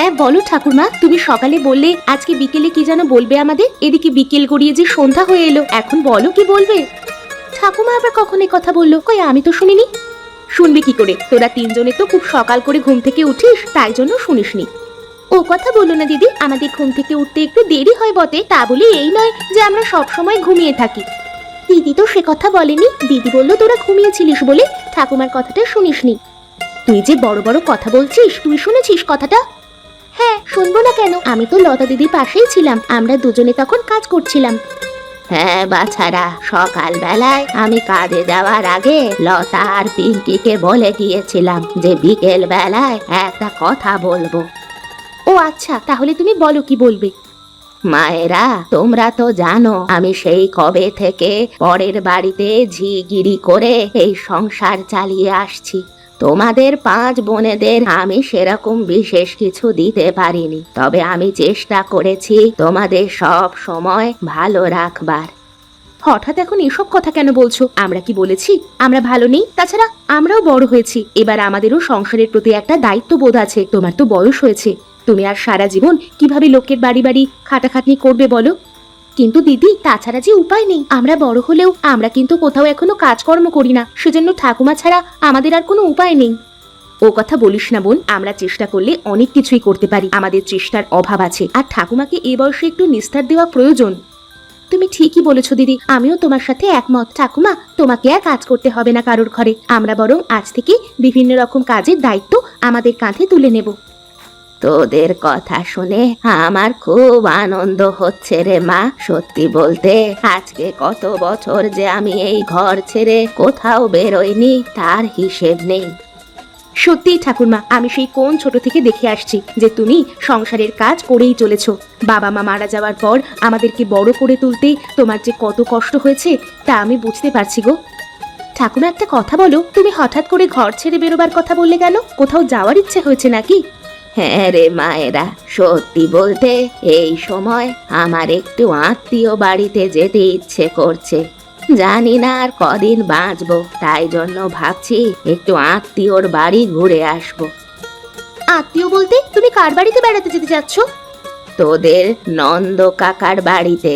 হ্যাঁ বলো ঠাকুরমা, তুমি সকালে বললে আজকে বিকেলে কি যেন বলবে আমাদের, এদিকে বিকেল গড়িয়ে যে সন্ধ্যা হয়ে এলো, এখন বলো কি বলবে। ঠাকুমা আবার কখন এ কথা বললো? কই আমি তো শুনিনি। শুনবি কি করে, তোরা তিনজনে তো খুব সকাল করে ঘুম থেকে উঠিস, তাই জন্য শুনিসনি। ও কথা বলো না দিদি, আমাদের ঘুম থেকে উঠতে একটু দেরি হয় বটে, তা বলি এই নয় যে আমরা সব সময় ঘুমিয়ে থাকি। দিদি তো সে কথা বলেনি, দিদি বললো তোরা ঘুমিয়েছিলিস বলে ঠাকুমার কথাটা শুনিসনি। তুই যে বড় বড় কথা বলছিস, তুই শুনেছিস কথাটা? হ্যাঁ শুনবো না কেন, আমি তো লতা দিদির পাশেই ছিলাম, আমরা দুজনে তখন কাজ করছিলাম। হ্যাঁ বাছারা, সকাল বেলায় আমি কাজে যাওয়ার আগে লতা আর পিঙ্কিকে বলে গিয়েছিলাম যে বিকেল বেলায় একটা কথা বলবো। ও আচ্ছা, তাহলে তুমি বলো কি বলবে। মায়েরা, তোমরা তো জানো আমি সেই কবে থেকে পরের বাড়িতে ঝিগিরি করে এই সংসার চালিয়ে আসছি। তোমাদের 5 বোনেদের আমি সেরকম বিশেষ কিছু দিতে পারিনি, তবে আমি চেষ্টা করেছি তোমাদের সব সময় ভালো রাখবার। হঠাৎ এখন এসব কথা কেন বলছো? আমরা কি বলেছি আমরা ভালো নেই? তাছাড়া আমরাও বড় হয়েছি, এবার আমাদেরও সংসারের প্রতি একটা দায়িত্ববোধ আছে। তোমার তো বয়স হয়েছে, তুমি আর সারা জীবন কিভাবে লোকের বাড়ি বাড়ি খাটাখাটনি করবে বলো? কিন্তু দিদি, তাছাড়া যে উপায় নেই, আমরা বড় হলেও আমরা কিন্তু কোথাও এখনো কাজকর্ম করি না, সেজন্য ঠাকুমা ছাড়া আমাদের আর কোনো উপায় নেই। ও কথা বলিস না বোন, আমরা চেষ্টা করলে অনেক কিছুই করতে পারি, আমাদের চেষ্টার অভাব আছে, আর ঠাকুমাকে এই বয়সে একটু নিস্তার দেওয়া প্রয়োজন। তুমি ঠিকই বলেছো দিদি, আমিও তোমার সাথে একমত। ঠাকুমা, তোমাকে আর কাজ করতে হবে না কারোর ঘরে, আমরা বরং আজ থেকে বিভিন্ন রকম কাজের দায়িত্ব আমাদের কাঁধে তুলে নেব। তোদের কথা শুনে আমার খুব আনন্দ হচ্ছে রে মা। সত্যি বলতে আজকে কত বছর যে আমি এই ঘর ছেড়ে কোথাও বেরোইনি, তার হিসেব নেই। সত্যি ঠাকুরমা, আমি সেই কোন ছোট থেকে দেখে আসছি যে তুমি সংসারের কাজ করেই চলেছো। বাবা মা মারা যাওয়ার পর আমাদেরকে বড় করে তুলতে তোমার যে কত কষ্ট হয়েছে তা আমি বুঝতে পারছি গো। ঠাকুমা একটা কথা বলো, তুমি হঠাৎ করে ঘর ছেড়ে বেরোবার কথা বললে কেন? কোথাও যাওয়ার ইচ্ছে হয়েছে নাকি? হ্যাঁ রে মায়েরা, সত্যি বলতে এই সময় আমার একটু আত্মীয় বাড়িতে যেতে ইচ্ছে করছে। জানি না আর কদিন বাঁচবো, তাই জন্য ভাবছি একটু আত্মীয়র বাড়ি ঘুরে আসবো। আত্মীয় বলতে তুমি কার বাড়িতে বেড়াতে যেতে যাচ্ছ? তোদের নন্দ কাকার বাড়িতে।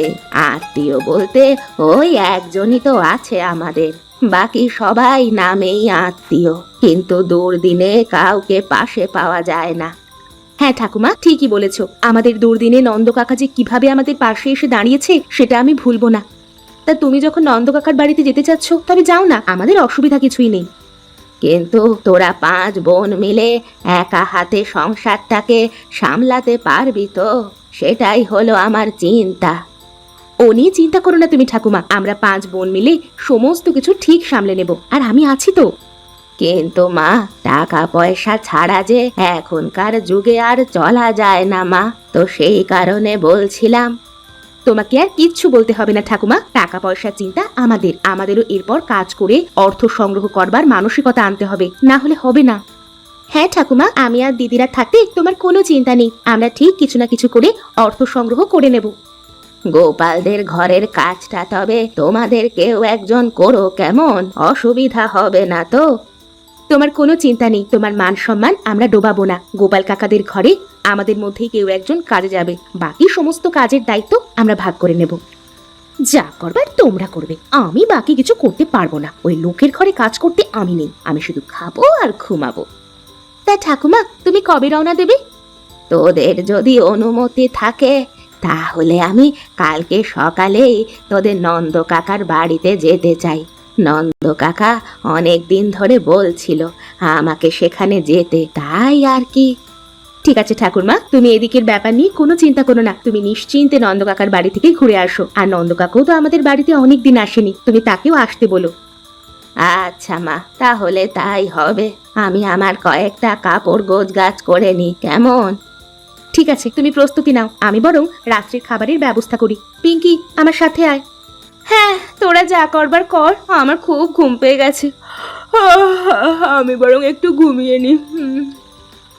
আত্মীয় বলতে ওই একজনই তো আছে আমাদের, বাকি সবাই নামেই আত্মীয়, কিন্তু দুর্দিনে কাউকে পাশে পাওয়া যায় না। হ্যাঁ ঠাকুমা, ঠিকই বলেছো, আমাদের দুর্দিনে নন্দ কাকা যে কিভাবে আমাদের পাশে এসে দাঁড়িয়েছে সেটা আমি ভুলবো না। তা তুমি যখন নন্দ কাকার বাড়িতে যেতে চাচ্ছ তবে যাও না, আমাদের অসুবিধা কিছুই নেই। কিন্তু তোরা 5 বোন মিলে একা হাতে সংসারটাকে সামলাতে পারবি তো? সেটাই হলো আমার চিন্তা। ও নিয়ে চিন্তা করো না তুমি ঠাকুমা, আমরা 5 বোন মিলে সমস্ত কিছু ঠিক সামলে নেব, আর আমি আছি তো। কিন্তু মা, টাকা পয়সা ছাড়া যে এখনকার যুগে আর চলা যায় না মা, তো সেই কারণে বলছিলাম। তোমাকে আর কিচ্ছু বলতে হবে না ঠাকুমা, টাকা পয়সার চিন্তা আমাদেরও এরপর কাজ করে অর্থ সংগ্রহ করবার মানসিকতা আনতে হবে, না হলে হবে না। হ্যাঁ ঠাকুমা, আমি আর দিদিরা থাকতে তোমার কোনো চিন্তা নেই, আমরা ঠিক কিছু না কিছু করে অর্থ সংগ্রহ করে নেব। গোপালদের ঘরের কাজটা তবে তোমাদের কেউ একজন করো কেমন, অসুবিধা হবে না তো? তোমার কোনো চিন্তা নেই, তোমার মান সম্মান আমরা ডোবাবো না। গোপাল কাকাদের ঘরে আমাদের মধ্যেই কেউ একজন কাজে যাবে, বাকি সমস্ত কাজের দায়িত্ব আমরা ভাগ করে নেব। যা করবার তোমরা করবে, আমি বাকি কিছু করতে পারবো না। ওই লোকের ঘরে কাজ করতে আমি নেই, আমি শুধু খাবো আর ঘুমাবো। তা ঠাকুমা, তুমি কবে রওনা দেবে? তোদের যদি অনুমতি থাকে তাহলে আমি কালকে সকালেই তোদের নন্দ কাকার বাড়িতে যেতে চাই। নন্দ কাকা অনেক দিন ধরে বলছিল আমাকে সেখানে যেতে, তাই আর কি। ঠিক আছে ঠাকুরমা, তুমি এদিকের ব্যাপার নিয়ে কোনো চিন্তা করো না, তুমি নিশ্চিন্তে নন্দ কাকার বাড়ি থেকে ঘুরে আসো। আর নন্দ কাকাও তো আমাদের বাড়িতে অনেক দিন আসেনি, তুমি তাকেও আসতে বলো। আচ্ছা মা, তাহলে তাই হবে। আমি আমার কয়েকটা কাপড় গোছগাছ করে নি, কেমন? ঠিক আছে, তুমি প্রস্তুতি নাও, আমি বরং রাত্রির খাবারের ব্যবস্থা করি। পিঙ্কি, আমার সাথে আয়। হ্যাঁ, তোরা যা করবার কর, আমার খুব ঘুম পেয়ে গেছে, আমি বরং একটু ঘুমিয়ে নি।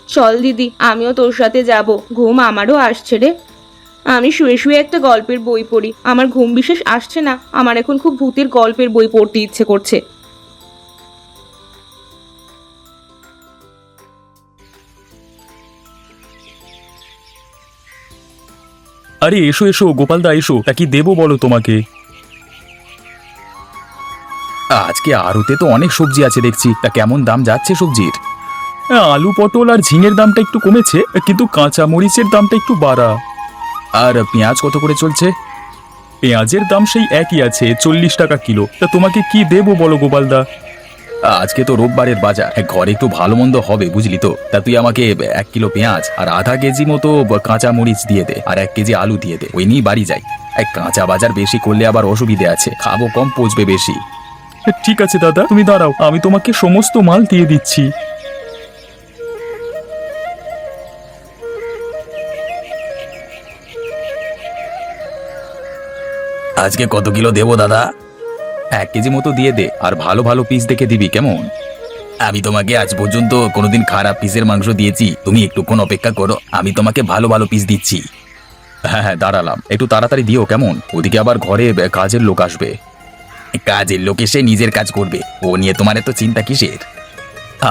চল দিদি, আমিও তোর সাথে যাব, ঘুম আমারও আসছে রে। আমি শুয়ে শুয়ে একটা গল্পের বই পড়ি, আমার ঘুম বিশেষ আসছে না, আমার এখন খুব ভূতের গল্পের বই পড়তে ইচ্ছে করছে। আরে এসো এসো গোপালদা, এসো। তা কি দেবো বলো তোমাকে? আজকে আড়তে তো অনেক সবজি আছে দেখছি, তা কেমন দাম যাচ্ছে সবজির? আলু পটল আর ঝিঙের দামটা একটু কমেছে, কিন্তু কাঁচা মরিচের দামটা একটু বাড়া। আর পেঁয়াজ কত করে চলছে? পেঁয়াজের দাম সেই একই আছে, 40 টাকা কিলো। তা তোমাকে কি দেবো বলো গোপালদা? আজকে তো রোববারের বাজার, ঘরে একটু ভালো মন্দ হবে বুঝলি তো। তা তুই আমাকে 1 কিলো পেঁয়াজ আর আধা কেজি মতো কাঁচা মরিচ দিয়ে দে, আর 1 কেজি আলু দিয়ে দে, ওই নিয়ে বাড়ি যাই। কাঁচা বাজার বেশি করলে আবার অসুবিধে আছে, খাবো কম পচবে বেশি। ঠিক আছে দাদা, তুমি দাঁড়াও, আমি তোমাকে সমস্ত মাল দিয়ে দিচ্ছি। আজকে কত কিলো দেবো দাদা? 1 কেজি মতো দিয়ে দে, আর ভালো ভালো পিস দেখে দিবি কেমন? আমি তোমাকে আজ পর্যন্ত কোনোদিন খারাপ পিসের মাংস দিয়েছি? তুমি একটুক্ষণ অপেক্ষা করো, আমি তোমাকে ভালো ভালো পিস দিচ্ছি। হ্যাঁ হ্যাঁ, দাঁড়ালাম, একটু তাড়াতাড়ি দিও কেমন? ওদিকে আবার ঘরে কাজের লোক আসবে। কাজের লোক এসে নিজের কাজ করবে, ও নিয়ে তোমার এত চিন্তা কিসের?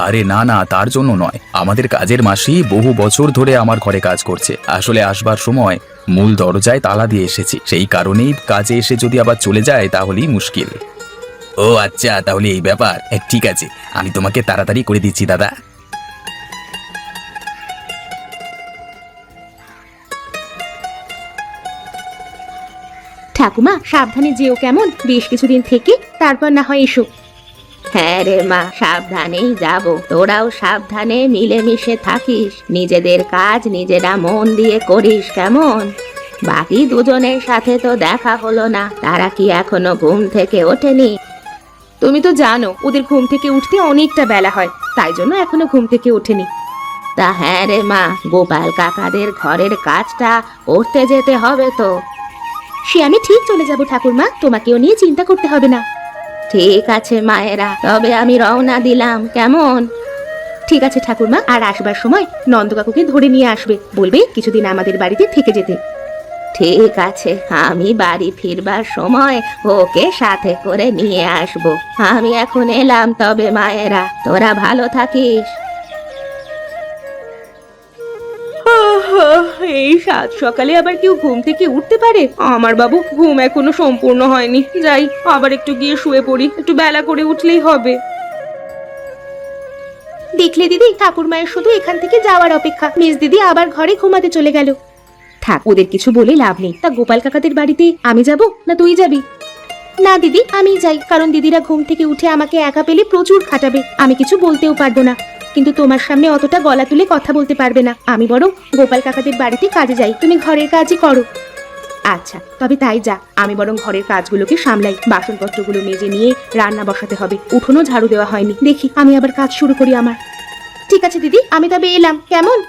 আরে না না, তার জন্য নয়। আমাদের কাজের মাসি বহু বছর ধরে আমার ঘরে কাজ করছে। আসলে আসবার সময় মূল দরজায় তালা দিয়ে এসেছি, সেই কারণেই কাজে এসে যদি আবার চলে যায় তাহলেই মুশকিল। ও আচ্ছা, তাহলে এই ব্যাপার। ঠিক আছে, আমি তোমাকে তাড়াতাড়ি করে দিচ্ছি দাদা। ঠাকুমা সাবধানে যেও কেমন, বেশ কিছুদিন থেকে তারপর না হয় এসো। হ্যাঁ রে মা, সাবধানেই যাব। তোরাও সাবধানে মিলেমিশে থাকিস, নিজেদের কাজ নিজেরা মন দিয়ে করিস কেমন? বাকি দুজনের সাথে তো দেখা হলো না, তারা কি এখনো ঘুম থেকে ওঠেনি? তুমি তো জানো ওদের ঘুম থেকে উঠতে অনেকটা বেলা হয়, তাই জন্য এখনো ঘুম থেকে ওঠেনি। তা হ্যাঁ রে মা, গোপাল কাকাদের ঘরের কাজটা করতে যেতে হবে তো। সে আমি ঠিক চলে যাব ঠাকুরমা, তোমাকেও নিয়ে চিন্তা করতে হবে না। ঠিক আছে মায়েরা, তবে আমি রওনা দিলাম কেমন? ঠিক আছে ঠাকুরমা, আর আসবার সময় নন্দ কাকুকে ধরে নিয়ে আসবে, বলবে কিছুদিন আমাদের বাড়িতে থেকে যেতে। ঠিক আছে, আমি বাড়ি ফিরবার সময় ওকে সাথে করে নিয়ে আসব। আমি এখন এলাম তবে মায়েরা, তোরা ভালো থাকিস। এই সাত সকালে আবার কেউ ঘুম থেকে উঠতে পারে? আমার বাবু ঘুম এখনো সম্পূর্ণ হয়নি, যাই আবার একটু গিয়ে শুয়ে পড়ি, একটু বেলা করে উঠলেই হবে। দেখলে দিদি, ঠাকুর মায়ের শুধু এখান থেকে যাওয়ার অপেক্ষা। মিস দিদি আবার ঘরে ঘুমাতে চলে গেল। থাক, ওদের কিছু বলে লাভ নেই। তা গোপাল কাকাদের বাড়িতে আমি যাব না তুই যাবি? না দিদি, আমি যাই, কারণ দিদিরা ঘুম থেকে উঠে আমাকে একা পেলে প্রচুর খাটাবে, আমি কিছু বলতেও পারবো না। কিন্তু তোমার সামনে অতটা গলা তুলে কথা বলতে পারবে না। আমি বরং গোপাল কাকাদের বাড়িতে কাজে যাই, তুমি ঘরের কাজই করো। আচ্ছা, তবে তাই যা। আমি বরং ঘরের কাজগুলোকে সামলাই, বাসনপত্রগুলো মেজে নিয়ে রান্না বসাতে হবে, উঠোনও ঝাড়ু দেওয়া হয়নি। দেখি আমি আবার কাজ শুরু করি আমার। ঠিক আছে দিদি, আমি তবে এলাম কেমন?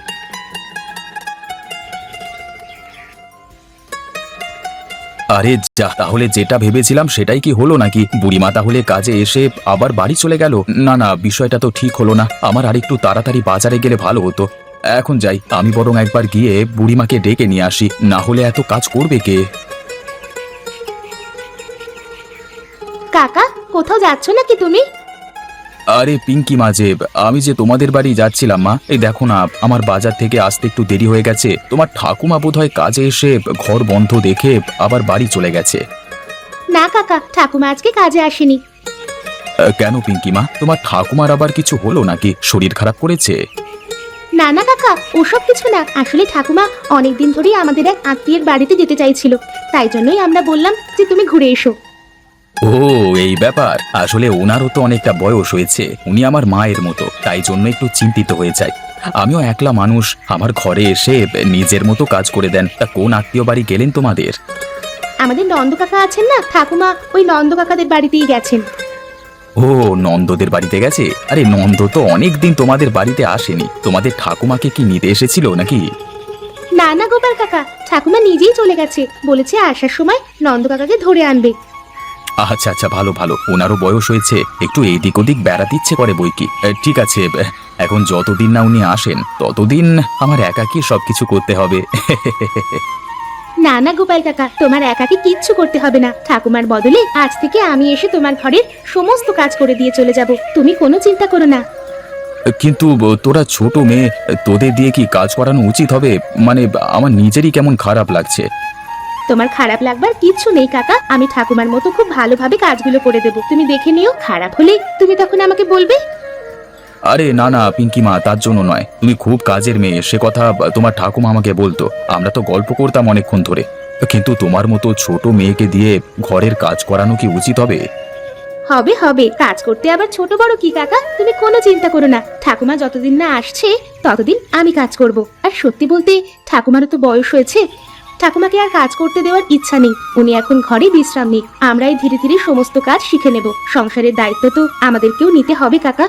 আরে যা, তাহলে যেটা ভেবেছিলাম সেটাই কি হলো নাকি? বুড়িমা তাহলে কাজে এসে আবার বাড়ি চলে গেল? না না, বিষয়টা তো ঠিক হলো না। আমার আরেকটু তাড়াতাড়ি বাজারে গেলে ভালো হতো। এখন যাই, আমি বরং একবার গিয়ে বুড়িমাকে ডেকে নিয়ে আসি, না হলে এত কাজ করবে কে? কাকা, কোথাও যাচ্ছ নাকি তুমি? আরে পিঙ্কি মা, যে আমি যে তোমাদের বাড়ি যাচ্ছিলাম মা, এই দেখো না, আমার বাজার থেকে আসতে একটু দেরি হয়ে গেছে। তোমার ঠাকুমা বোধহয় কাজে এসে ঘর বন্ধ দেখে আবার বাড়ি চলে গেছে। না কাকা, ঠাকুমা আজকে কাজে আসেনি। কেন পিঙ্কি মা, তোমার ঠাকুমার আবার কিছু হলো নাকি? শরীর খারাপ করেছে? না না কাকা, ওসব কিছু না। আসলে ঠাকুমা অনেকদিন ধরেই আমাদের এক আত্মীয়ের বাড়িতে যেতে চাইছিল, তাই জন্যই আমরা বললাম যে তুমি ঘুরে এসো। ও, এই ব্যাপার। আসলে ওনারও তো অনেকটা বয়স হয়েছে, উনি আমার মায়ের মতো, তাই জন্য একটু চিন্তিত হয়ে যায়। আমিও একলা মানুষ, আমার ঘরে এসে নিজের মতো কাজ করে দেন। তা কোন আত্মীয় বাড়ি গেলেন তোমাদের? আমাদের নন্দ কাকা আছেন না, ঠাকুমা ওই নন্দ কাকাদের বাড়িতেই গেছেন। ও, নন্দদের বাড়িতে গেছে? আরে নন্দ তো অনেকদিন তোমাদের বাড়িতে আসেনি। তোমাদের ঠাকুমাকে কি নিতে এসেছিল নাকি? না না গোপাল কাকা, ঠাকুমা নিজেই চলে গেছে, বলেছে আসার সময় নন্দ কাকাকে ধরে আনবে। আচ্ছা আচ্ছা, ভালো ভালো। ওনারও বয়স হয়েছে, একটু এইদিক ওদিক বেড়াতে ইচ্ছে করে বই কি। ঠিক আছে, এখন যতদিন না উনি আসেন ততদিন আমার একাকী সবকিছু করতে হবে। না না গোপাল কাকা, তোমার একাকে কিচ্ছু করতে হবে না। ঠাকুমার বদলে আজ থেকে আমি এসে তোমার ঘরের সমস্ত কাজ করে দিয়ে চলে যাব, তুমি কোনো চিন্তা করো না। কিন্তু তোরা ছোট মেয়ে, তোদের দিয়ে কি কাজ করানো উচিত হবে? মানে আমার নিজেরই কেমন খারাপ লাগছে। তোমার খারাপ লাগবার কিচ্ছু নেই কাকা, আমি ঠাকুমার মতো খুব ভালোভাবে কাজগুলো করে দেবো, তুমি দেখে নিও, খারাপ হলে তুমি তখন আমাকে বলবে। আরে না না পিঙ্কি মা, তার জন্য নয়, তুমি খুব কাজের মেয়ে, সে কথা তোমার ঠাকুমা আমাকে বলতো, আমরা তো গল্প করতাম অনেকক্ষণ ধরে। কিন্তু তোমার মতো ছোট মেয়েকে দিয়ে ঘরের কাজ করানো কি উচিত হবে? হবে হবে, কাজ করতে আবার ছোট বড় কি কাকা, তুমি কোনো চিন্তা করো না, ঠাকুমা যতদিন না আসছে ততদিন আমি কাজ করব। আর সত্যি বলতে ঠাকুমারও তো বয়স হয়েছে, ঠাকুমাকে আর কাজ করতে দেওয়ার ইচ্ছা নেই, উনি এখন ঘরে বিশ্রাম নিক, আমরাই ধীরে ধীরে সমস্ত কাজ শিখে নেব, সংসারের দায়িত্ব তো আমাদেরকেও নিতে হবে কাকা।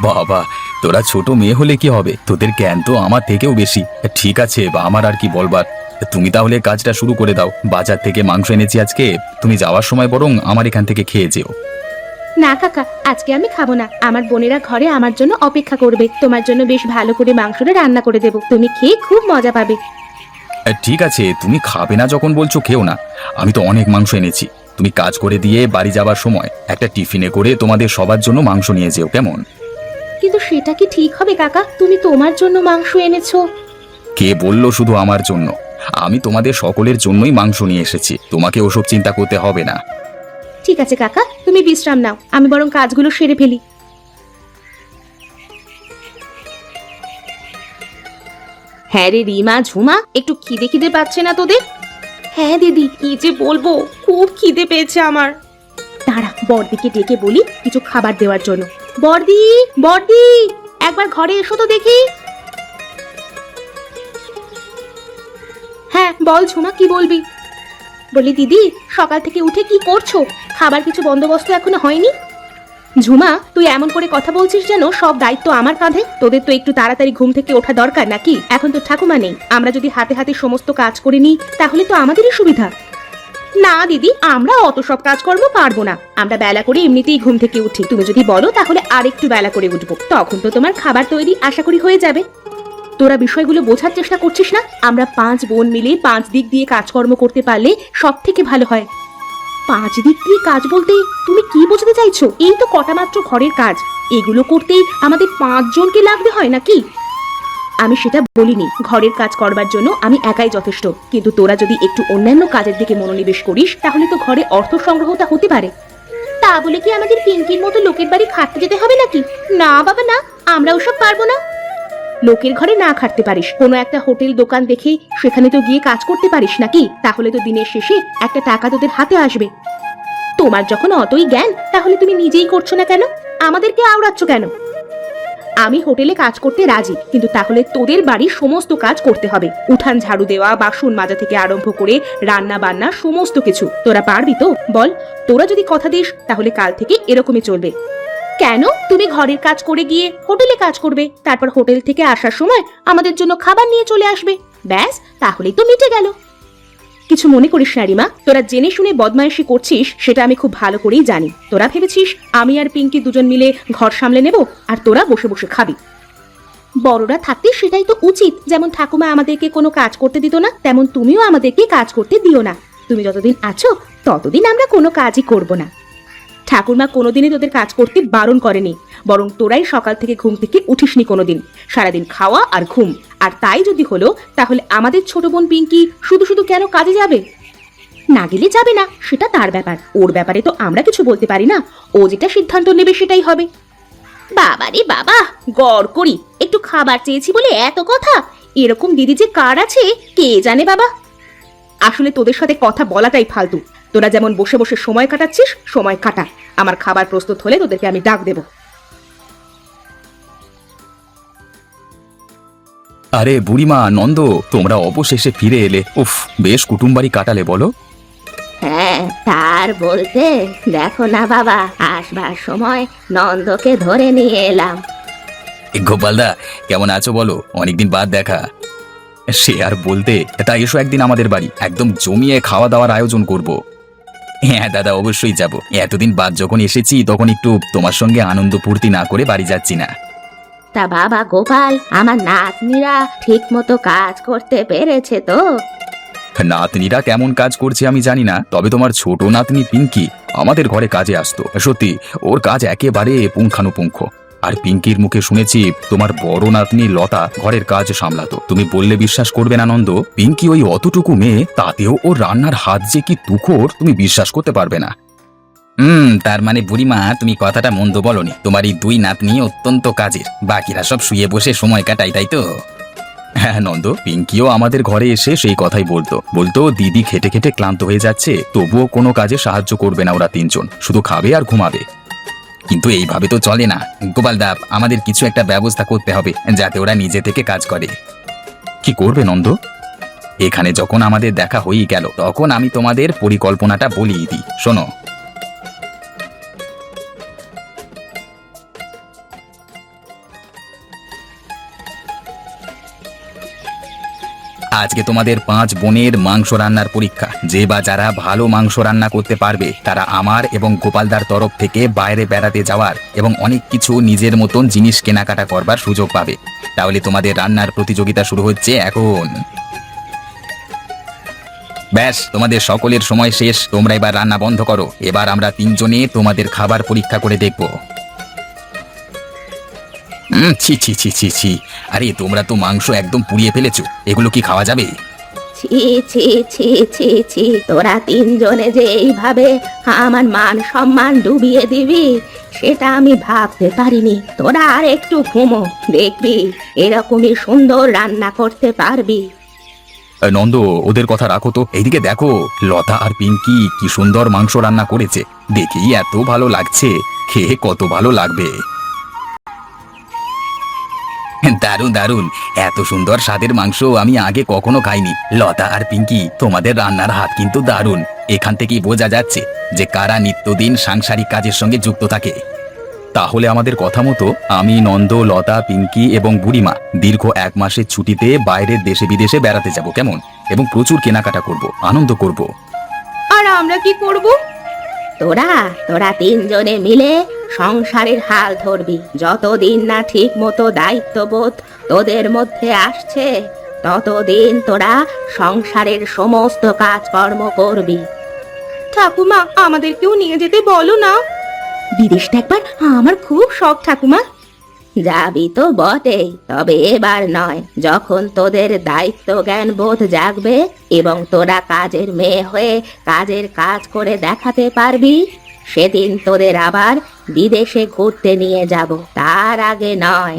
বাবা, তোরা ছোট মেয়ে হলে কি হবে, তোদের জ্ঞান তো আমার থেকেও বেশি। ঠিক আছে, আমার আর কি বলবার, তুমি তাহলে কাজটা শুরু করে দাও। বাজার থেকে মাংস এনেছি আজকে, তুমি যাওয়ার সময় বরং আমার এখান থেকে খেয়ে যেও। না কাকা, আজকে আমি খাবো না, আমার বোনেরা ঘরে আমার জন্য অপেক্ষা করবে, তোমার জন্য বেশ ভালো করে মাংসটা রান্না করে দেবো, তুমি খেয়ে খুব মজা পাবে। ঠিক আছে, তুমি খাবে না যখন বলছো খেও না, আমি তো অনেক মাংস এনেছি। তুমি কাজ করে দিয়ে বাড়ি যাবার সময় একটা টিফিনে করে তোমাদের সবার জন্য মাংস নিয়ে যেও, কেমন? কিন্তু সেটা কি ঠিক হবে কাকা, তুমি তোমার জন্য মাংস এনেছো? কে বললো শুধু আমার জন্য? আমি তোমাদের সকলের জন্যই মাংস নিয়ে এসেছি, তোমাকে ওসব চিন্তা করতে হবে না। ঠিক আছে কাকা, তুমি বিশ্রাম নাও, আমি বরং কাজগুলো সেরে ফেলি। হ্যাঁ রে রিমা, ঝুমা, একটু খিদে খিদে পাচ্ছে না তোদের? হ্যাঁ দিদি, কি যে বলবো, খুব খিদে পেয়েছে আমার। দাঁড়া, বড়দিকে ডেকে বলি কিছু খাবার দেওয়ার জন্য। বড়দি, বড়দি, একবার ঘরে এসো তো দেখি। হ্যাঁ বল ঝুমা, কি বলবি? বলি দিদি, সকাল থেকে উঠে কি করছো? খাবার কিছু বন্দোবস্ত এখনো হয়নি? ঝুমা, তুই এমন করে কথা বলছিস যেন সব দায়িত্ব আমার কাঁধে, তোদের তো একটু তাড়াতাড়ি ঘুম থেকে ওঠা দরকার নাকি? এখন তো ঠাকুমা নেই, আমরা যদি হাতে হাতে সমস্ত কাজ করে নিই তাহলে তো আমাদেরই সুবিধা। না দিদি, আমরা অত সব কাজকর্ম পারবো না, আমরা বেলা করে এমনিতেই ঘুম থেকে উঠি, তুমি যদি বলো তাহলে আর একটু বেলা করে উঠবো, তখন তো তোমার খাবার তৈরি আশা করি হয়ে যাবে। তোরা বিষয়গুলো বোঝার চেষ্টা করছিস না? আমরা 5 বোন মিলে 5 দিক দিয়ে কাজকর্ম করতে পারলে সব থেকে ভালো হয়। 5 দিক দিয়ে কাজ বলতে তুমি কি বোঝাতে চাইছো? এই তো কটা মাত্র ঘরের কাজ, এগুলো করতেই আমাদের 5 জনকে লাগতে হয় নাকি? আমি সেটা বলিনি, ঘরের কাজ করবার জন্য আমি একাই যথেষ্ট, কিন্তু তোরা যদি একটু অন্যান্য কাজের দিকে মনোনিবেশ করিস তাহলে তো ঘরে অর্থ সংগ্রহটা হতে পারে। তা বলে কি আমাদের পিঙ্কির মতো লোকের বাড়ি খাটতে যেতে হবে নাকি? না বাবা না, আমরা ওসব পারবো না। লোকের ঘরে না খাটতে পারিস, কোনো একটা হোটেল দোকান দেখে সেখানে তো গিয়ে কাজ করতে পারিস নাকি? তাহলে তো দিনের শেষে একটা টাকা তোদের হাতে আসবে। তোমার যখন অতই জ্ঞান, তাহলে তুমি নিজেই করছো না কেন? আমাদেরকে আওড়াচ্ছ কেন? আমি হোটেলে কাজ করতে রাজি, কিন্তু তাহলে তোদের বাড়ির সমস্ত কাজ করতে হবে, উঠান ঝাড়ু দেওয়া, বাসন মাজা থেকে আরম্ভ করে রান্না বান্না সমস্ত কিছু। তোরা পারবি তো বল? তোরা যদি কথা দিস তাহলে কাল থেকে এরকমই চলবে। কেন? তুমি ঘরের কাজ করে গিয়ে হোটেলে কাজ করবে, তারপর হোটেল থেকে আসার সময় আমাদের জন্য খাবার নিয়ে চলে আসবে, ব্যাস, তাহলেই তো মিটে গেল। কিছু মনে করিস না রিমা, তোরা জেনে শুনে বদমাইশি করছিস সেটা আমি খুব ভালো করেই জানি। তোরা ভেবেছিস আমি আর পিঙ্কি দুজন মিলে ঘর সামলে নেব আর তোরা বসে বসে খাবি। বড়রা থাকতে সেটাই তো উচিত, যেমন ঠাকুমা আমাদেরকে কোনো কাজ করতে দিত না, তেমন তুমিও আমাদেরকে কাজ করতে দিও না। তুমি যতদিন আছো ততদিন আমরা কোনো কাজই করব না। ঠাকুরমা কোনোদিনই তোদের কাজ করতে বারণ করেনি, বরং তোরাই সকাল থেকে ঘুম থেকে উঠিসনি কোনোদিন, সারাদিন খাওয়া আর ঘুম। আর তাই যদি হলো তাহলে আমাদের ছোট বোন পিঙ্কি শুধু শুধু কেন কাজে যাবে? না গেলে যাবে না, সেটা তার ব্যাপার, ওর ব্যাপারে তো আমরা কিছু বলতে পারি না, ও যেটা সিদ্ধান্ত নেবে সেটাই হবে। বাবারে বাবা, গড় করি, একটু খাবার চেয়েছি বলে এত কথা, এরকম দিদি যে কার আছে কে জানে বাবা। আসলে তোদের সাথে কথা বলাটাই ফালতু, তোরা যেমন বসে বসে সময় কাটাচ্ছিস সময় কাটা, আমার খাবার প্রস্তুত হলে তোদেরকে আমি ডাক দেব। আরে বুড়িমা, নন্দ, তোমরা অবশেষে ফিরে এলে। উফ, বেশ কুটুমবাড়ি কাটালে বলো। হ্যাঁ, তার বলতে দেখো না বাবা, আসবার সময় নন্দকে ধরে নিয়ে এলাম। গোপালদা, কেমন আছো বলো? অনেকদিন বাদ দেখা। সে আর বলতে, তাই এসো একদিন আমাদের বাড়ি, একদম জমিয়ে খাওয়া দাওয়ার আয়োজন করব। হ্যাঁ দাদা, অবশ্যই যাব, এতদিন বাদ যখন এসেছি তখন একটু তোমার সঙ্গে আনন্দ ফুর্তি না করে বাড়ি যাচ্ছি না। তা বাবা গোপাল, আমার নাতনিরা ঠিক মতো কাজ করতে পেরেছে তো? নাতনিরা কেমন কাজ করছে আমি জানি না, তবে তোমার ছোট নাতনি পিঙ্কি আমাদের ঘরে কাজে আসতো, সত্যি ওর কাজ একেবারে পুঙ্খানুপুঙ্খ। আর পিঙ্কির মুখে শুনেছি তোমার বড় নাতনি লতা ঘরের কাজ সামলাতো। তুমি বললে বিশ্বাস করবে না নন্দ, পিঙ্কি ওই অতটুকু মেয়ে, তাতেও ও রান্নার হাত যে কি তুখোড় তুমি বিশ্বাস করতে পারবে না। তার মানে বুড়িমা তুমি কথাটা মন্দ বলনি, তোমার এই দুই নাতনি অত্যন্ত কাজের, বাকিরা সব শুয়ে বসে সময় কাটায়, তাই তো? হ্যাঁ নন্দ, পিঙ্কিও আমাদের ঘরে এসে সেই কথাই বলতো দিদি খেটে খেটে ক্লান্ত হয়ে যাচ্ছে, তবুও কোনো কাজে সাহায্য করবে না ওরা তিনজন, শুধু খাবে আর ঘুমাবে। কিন্তু এইভাবে তো চলে না গোপালদা, আমাদের কিছু একটা ব্যবস্থা করতে হবে যাতে ওরা নিজে থেকে কাজ করে। কি করবে নন্দ? এখানে যখন আমাদের দেখা হয়েই গেল, তখন আমি তোমাদের পরিকল্পনাটা বলিয়ে দিই, শোনো। আজকে তোমাদের 5 বোনের মাংস রান্নার পরীক্ষা। যে বা যারা ভালো মাংস রান্না করতে পারবে তারা আমার এবং গোপালদার তরফ থেকে বাইরে বেড়াতে যাওয়ার এবং অনেক কিছু নিজের মতন জিনিস কেনাকাটা করবার সুযোগ পাবে। তাহলে তোমাদের রান্নার প্রতিযোগিতা শুরু হচ্ছে এখন। ব্যাস, তোমাদের সকলের সময় শেষ, তোমরা এবার রান্না বন্ধ করো। এবার আমরা তিনজনে তোমাদের খাবার পরীক্ষা করে দেখব। ছি ছি ছি ছি ছি, আরে তোমরা তো মাংস একদম পুড়িয়ে ফেলেছো, এগুলো কি খাওয়া যাবে? ছি ছি ছি ছি ছি, তোরা তিনজনে যে এইভাবে আমার মান সম্মান ডুবিয়ে দিবি সেটা আমি ভাবতে পারিনি। তোরা আর একটু ঘুমো, দেখবি এরকমই সুন্দর রান্না করতে পারবি। নন্দ, ওদের কথা রাখো তো, এইদিকে দেখো লতা আর পিঙ্কি কি সুন্দর মাংস রান্না করেছে, দেখেই এত ভালো লাগছে, খেয়ে কত ভালো লাগবে। দারুণ দারুণ, এত সুন্দর স্বাদের মাংস আমি আগে কখনো খাইনি। লতা আর পিঙ্কি, তোমাদের রান্নার হাত কিন্তু দারুণ। এখান থেকেই বোঝা যাচ্ছে যে কারা নিত্যদিন সাংসারিক কাজের সঙ্গে যুক্ত থাকে। তাহলে আমাদের কথা মতো আমি, নন্দ, লতা, পিঙ্কি এবং বুড়িমা দীর্ঘ 1 মাসের ছুটিতে বাইরের দেশে বিদেশে বেড়াতে যাব, কেমন? এবং প্রচুর কেনাকাটা করব, আনন্দ করব। আর আমরা কি করব? তোরা তোরা তিনজনে মিলে সংসারের হাল ধরবি। যতদিন না ঠিক মতো দায়িত্ববোধ তোদের মধ্যে আসছে, ততদিন তোরা সংসারের সমস্ত কাজকর্ম করবি। ঠাকুমা, আমাদেরকেও নিয়ে যেতে বলো না। বিদেশটা একবার আমার খুব শখ ঠাকুমা। যাবি তো বটেই, তবে এবার নয়, যখন তোদের দায়িত্ব জ্ঞান বোধ জাগবে এবং তোরা কাজের মেয়ে হয়ে কাজের কাজ করে দেখাতে পারবি, সেদিন তোদের আবার বিদেশে ঘুরতে নিয়ে যাব, তার আগে নয়।